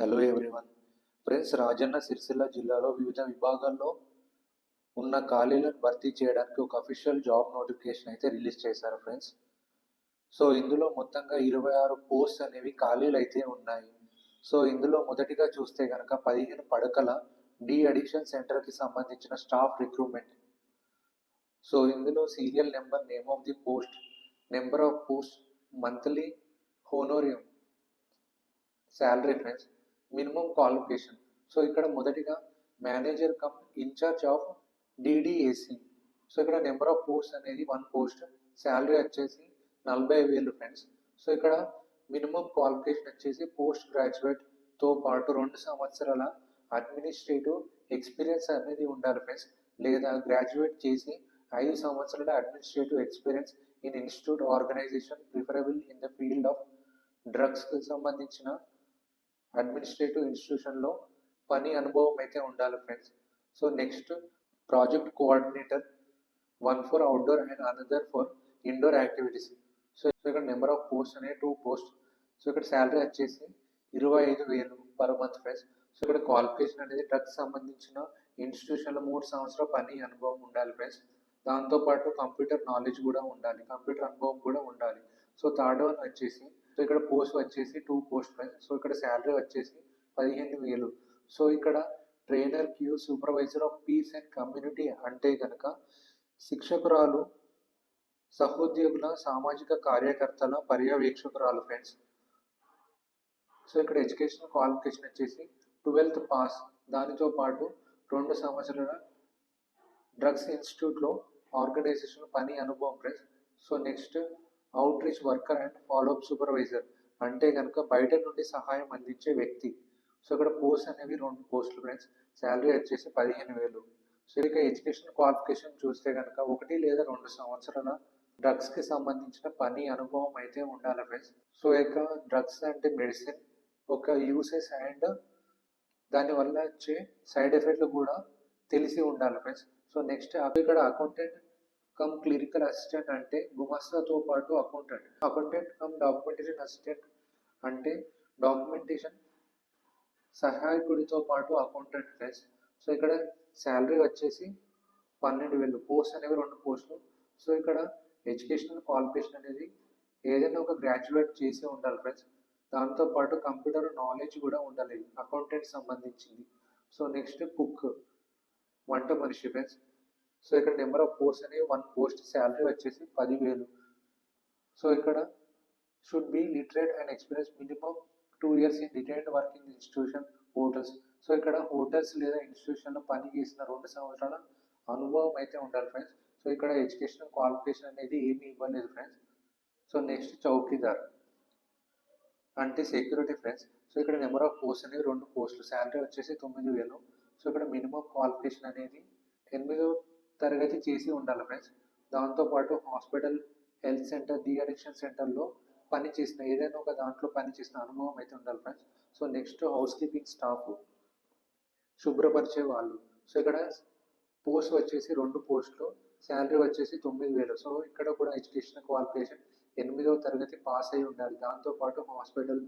Hello everyone. Friends, Rajanna Sircilla జిల్లాలో వివిధ విభాగాల్లో ఉన్న ఖాళీలను భర్తీ చేయడానికి ఒక అఫీషియల్ జాబ్ నోటిఫికేషన్ అయితే రిలీజ్ చేశారు ఫ్రెండ్స్. సో ఇందులో మొత్తంగా 26 పోస్ట్ అనేవి ఖాళీలు అయితే ఉన్నాయి. సో ఇందులో మొదటిగా చూస్తే కనుక 15 పడకల డి అడిక్షన్ సెంటర్కి సంబంధించిన స్టాఫ్ రిక్రూట్మెంట్. సో ఇందులో serial number, name of the post, number of post, monthly honorarium, salary friends, minimum qualification. So ఇక్కడ మొదటిగా manager cum incharge of DDAC. So ఇక్కడ నెంబర్ ఆఫ్ పోస్ట్ అనేది 1 పోస్ట్, శాలరీ వచ్చేసి 40,000 friends. So ఇక్కడ minimum qualification వచ్చేసి post గ్రాడ్యుయేట్తో పాటు 2 సంవత్సరాల అడ్మినిస్ట్రేటివ్ ఎక్స్పీరియన్స్ అనేది ఉండాలి ఫ్రెండ్స్, లేదా గ్రాడ్యుయేట్ చేసి 5 సంవత్సరాల administrative experience in institute organisation preferable in the field of డ్రగ్స్కి సంబంధించిన అడ్మినిస్ట్రేటివ్ ఇన్స్టిట్యూషన్లో పని అనుభవం అయితే ఉండాలి friends. So next project coordinator, 1 for outdoor and another for indoor activities. So ఇక్కడ నెంబర్ ఆఫ్ పోస్ట్ అనేది 2 పోస్ట్. సో ఇక్కడ శాలరీ వచ్చేసి 25,000 పర్ మంత్ ఫ్రెండ్స్. సో ఇక్కడ క్వాలిఫికేషన్ అనేది డ్రగ్స్ సంబంధించిన ఇన్స్టిట్యూషన్లో 3 సంవత్సరాల పని అనుభవం ఉండాలి ఫ్రెండ్స్. దాంతోపాటు కంప్యూటర్ నాలెడ్జ్ కూడా ఉండాలి, కంప్యూటర్ అనుభవం కూడా ఉండాలి. సో థర్డ్ వన్ వచ్చేసి, సో ఇక్కడ పోస్ట్ వచ్చేసి 2 పోస్ట్ ఫ్రెండ్స్. సో ఇక్కడ శాలరీ వచ్చేసి 15,000. సో ఇక్కడ trainer cum supervisor of peace and community అంటే కనుక శిక్షకురాలు, సహోద్యోగుల సామాజిక కార్యకర్తల పర్యవేక్షకురాలు ఫ్రెండ్స్. సో ఇక్కడ ఎడ్యుకేషన్ క్వాలిఫికేషన్ వచ్చేసి 12th పాస్, దానితో పాటు 2 సంవత్సరాల డ్రగ్స్ ఇన్స్టిట్యూట్లో ఆర్గనైజేషన్ పని అనుభవం friends. So next out reach worker and follow up supervisor అంటే కనుక బయట నుండి సహాయం అందించే వ్యక్తి. సో ఇక్కడ పోస్ట్ అనేవి 2 పోస్టులు ఫ్రెండ్స్, శాలరీ వచ్చేసి 15,000. సో ఇక ఎడ్యుకేషన్ క్వాలిఫికేషన్ చూస్తే కనుక 1 లేదా 2 సంవత్సరాల డ్రగ్స్కి సంబంధించిన పని అనుభవం అయితే ఉండాలి ఫ్రెండ్స్. సో ఇక డ్రగ్స్ అంటే మెడిసిన్ ఒక యూసెస్ అండ్ దానివల్ల వచ్చే సైడ్ ఎఫెక్ట్లు కూడా తెలిసి ఉండాలి ఫ్రెండ్స్. సో నెక్స్ట్ ఇక్కడ అకౌంటెంట్ కమ్ క్లిరికల్ అసిస్టెంట్ అంటే గుమస్తాతో పాటు accountant. Accountant come documentation assistant అంటే డాక్యుమెంటేషన్ సహాయకుడితో పాటు అకౌంటెంట్ ఫ్రెండ్స్. సో ఇక్కడ శాలరీ వచ్చేసి 12,000. పోస్ట్ అనేవి 2 పోస్టులు. సో ఇక్కడ ఎడ్యుకేషనల్ క్వాలిఫికేషన్ అనేది ఏదైనా ఒక గ్రాడ్యుయేట్ చేసి ఉండాలి ఫ్రెండ్స్. దాంతోపాటు కంప్యూటర్ నాలెడ్జ్ కూడా ఉండాలి అకౌంటెంట్ సంబంధించింది. సో నెక్స్ట్ కుక్, వంట మనిషి ఫ్రెండ్స్. సో ఇక్కడ నెంబర్ ఆఫ్ పోస్ట్ అనేవి 1 పోస్ట్, శాలరీ వచ్చేసి 10,000. సో ఇక్కడ should be literate and experience minimum 2 years in retired work in institution hotels. So ఇక్కడ హోటల్స్ లేదా ఇన్స్టిట్యూషన్లో పని చేసిన 2 సంవత్సరాల అనుభవం అయితే ఉండాలి ఫ్రెండ్స్. సో ఇక్కడ ఎడ్యుకేషనల్ క్వాలిఫికేషన్ అనేది ఏమీ ఇవ్వలేదు ఫ్రెండ్స్. సో నెక్స్ట్ చౌకీదార్ అంటే సెక్యూరిటీ ఫ్రెండ్స్. సో ఇక్కడ నెంబర్ ఆఫ్ పోస్ట్ అనేవి 2 పోస్టులు, శాలరీ వచ్చేసి 9,000. సో ఇక్కడ మినిమం క్వాలిఫికేషన్ అనేది 8వ తరగతి చేసి ఉండాలి ఫ్రెండ్స్. దాంతోపాటు hospital, health centre, de addiction సెంటర్లో పని చేసిన ఏదైనా ఒక దాంట్లో పని చేసిన అనుభవం అయితే ఉండాలి friends. So next house keeping staff, శుభ్రపరిచే వాళ్ళు. సో ఇక్కడ పోస్ట్ వచ్చేసి 2 పోస్టులు, శాలరీ వచ్చేసి 9,000. సో ఇక్కడ కూడా ఎడ్యుకేషన్ క్వాలిఫికేషన్ 8వ తరగతి పాస్ అయి ఉండాలి. దాంతోపాటు హాస్పిటల్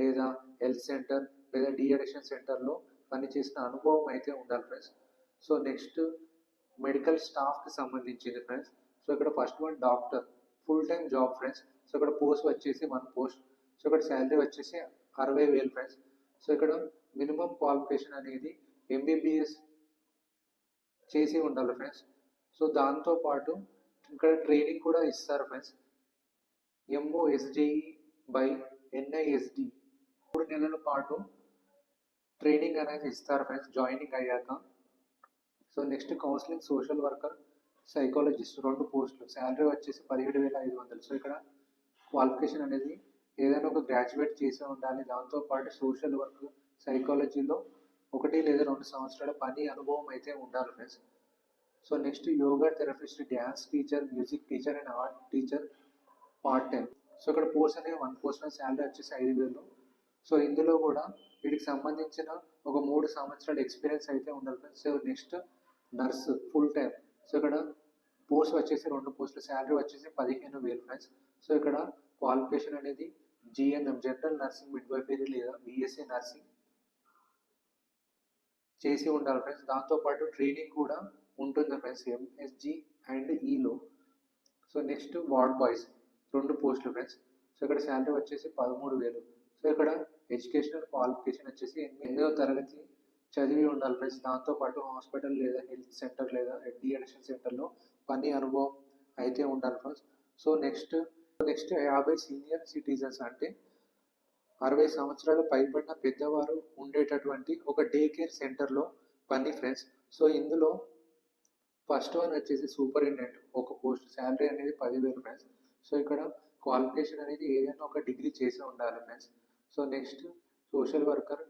లేదా హెల్త్ సెంటర్ లేదా డి అడిక్షన్ సెంటర్లో పనిచేసిన అనుభవం అయితే ఉండాలి ఫ్రెండ్స్. సో నెక్స్ట్ మెడికల్ స్టాఫ్కి సంబంధించింది ఫ్రెండ్స్. సో ఇక్కడ first one doctor, full time job friends. So ఇక్కడ పోస్ట్ వచ్చేసి 1 పోస్ట్. సో ఇక్కడ శాలరీ వచ్చేసి 60,000 ఫ్రెండ్స్. సో ఇక్కడ మినిమం క్వాలిఫికేషన్ అనేది MBBS చేసి ఉండాలి ఫ్రెండ్స్. సో దాంతోపాటు ఇక్కడ ట్రైనింగ్ కూడా ఇస్తారు ఫ్రెండ్స్, MOSJE బై NISD 3 నెలల పాటు ట్రైనింగ్ అనేది ఇస్తారు ఫ్రెండ్స్ జాయినింగ్ అయ్యాక. So next counselling social worker, psychologist 2 పోస్టులు, శాలరీ వచ్చేసి 17,500. సో ఇక్కడ క్వాలిఫికేషన్ అనేది ఏదైనా ఒక గ్రాడ్యుయేట్ చేసి ఉండాలి. దాంతోపాటు సోషల్ వర్క్, సైకాలజీలో 1 లేదా 2 సంవత్సరాల పని అనుభవం అయితే ఉండాలి friends. So next yoga therapist, dance teacher, music teacher and art teacher part time. So ఇక్కడ పోస్ట్ అనేది 1 పోస్ట్, శాలరీ వచ్చేసి 5,000. సో ఇందులో కూడా వీటికి సంబంధించిన ఒక 3 సంవత్సరాల ఎక్స్పీరియన్స్ అయితే ఉండాలి friends. So next nurse full time. So ఇక్కడ పోస్ట్ వచ్చేసి 2 పోస్టులు, శాలరీ వచ్చేసి 15,000 ఫ్రెండ్స్. సో ఇక్కడ క్వాలిఫికేషన్ అనేది జిఎన్ఎం జనరల్ నర్సింగ్ మిడ్వైఫరీ లేదా బిఎస్సి నర్సింగ్ చేసి ఉండాలి ఫ్రెండ్స్. దాంతోపాటు ట్రైనింగ్ కూడా ఉంటుంది ఫ్రెండ్స్ ఎంఎస్జి అండ్ ఈలో. సో నెక్స్ట్ వార్డ్ బాయ్స్ 2 పోస్టులు ఫ్రెండ్స్. సో ఇక్కడ శాలరీ వచ్చేసి 13,000. సో ఇక్కడ ఎడ్యుకేషనల్ క్వాలిఫికేషన్ వచ్చేసి 8వ తరగతి చదివి ఉండాలి ఫ్రెండ్స్. దాంతోపాటు హాస్పిటల్ లేదా హెల్త్ సెంటర్ లేదా డీఅడిక్షన్ సెంటర్లో పని అనుభవం అయితే ఉండాలి friends. So next 50 senior citizens అంటే 60 సంవత్సరాలు పైబడిన పెద్దవారు ఉండేటటువంటి ఒక డే కేర్ సెంటర్లో పని ఫ్రెండ్స్. సో ఇందులో ఫస్ట్ వన్ వచ్చేసి సూపరింటెండెంట్ ఒక పోస్ట్, శాలరీ అనేది 10,000 ఫ్రెండ్స్. సో ఇక్కడ క్వాలిఫికేషన్ అనేది ఏదైనా ఒక డిగ్రీ చేసి ఉండాలి friends. So next social worker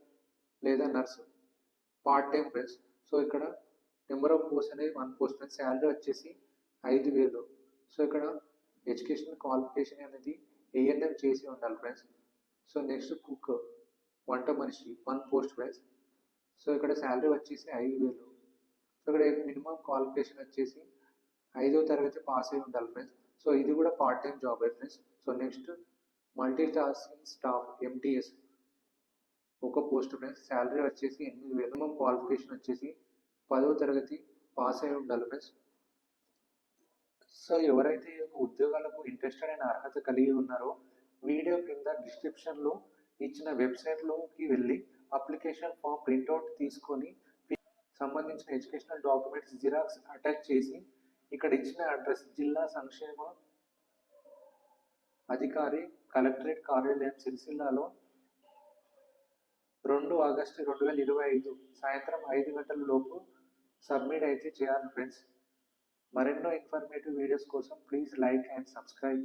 లేదా nurse part time friends. So ఇక్కడ నెంబర్ ఆఫ్ పోస్ట్ అనేది 1 పోస్ట్ ఫ్రెండ్స్. శాలరీ వచ్చేసి 5,000. సో ఇక్కడ ఎడ్యుకేషనల్ క్వాలిఫికేషన్ అనేది ఏఎన్ఎం చేసి ఉండాలి ఫ్రెండ్స్. సో నెక్స్ట్ కుక్ వంట మనిషి 1 పోస్ట్ ఫ్రెండ్స్. సో ఇక్కడ శాలరీ వచ్చేసి 5,000. సో ఇక్కడ మినిమం క్వాలిఫికేషన్ వచ్చేసి 5వ తరగతి పాస్ అయి ఉండాలి ఫ్రెండ్స్. సో ఇది కూడా part time job friends. So next multi tasking staff MTS ఒక పోస్ట్ ఫ్రెండ్స్. శాలరీ వచ్చేసి 8,000. మినిమం క్వాలిఫికేషన్ వచ్చేసి 10వ తరగతి పాస్ అయి ఉండాలి ఫ్రెండ్స్. సో ఎవరైతే ఉద్యోగాలకు ఇంట్రెస్టెడ్ అయిన అర్హత కలిగి ఉన్నారో వీడియో కింద డిస్క్రిప్షన్లో ఇచ్చిన వెబ్సైట్లోకి వెళ్ళి అప్లికేషన్ ఫామ్ ప్రింట్అవుట్ తీసుకొని సంబంధించిన ఎడ్యుకేషనల్ డాక్యుమెంట్స్ జిరాక్స్ అటాచ్ చేసి ఇక్కడ ఇచ్చిన అడ్రస్ జిల్లా సంక్షేమ అధికారి కలెక్టరేట్ కార్యాలయం సిరిసిల్లలో 2 ఆగస్టు 2025 సాయంత్రం 5 గంటల లోపు సబ్మిట్ అయితే చేయాలి ఫ్రెండ్స్. మరెన్నో ఇన్ఫర్మేటివ్ వీడియోస్ కోసం ప్లీజ్ లైక్ అండ్ సబ్స్క్రైబ్.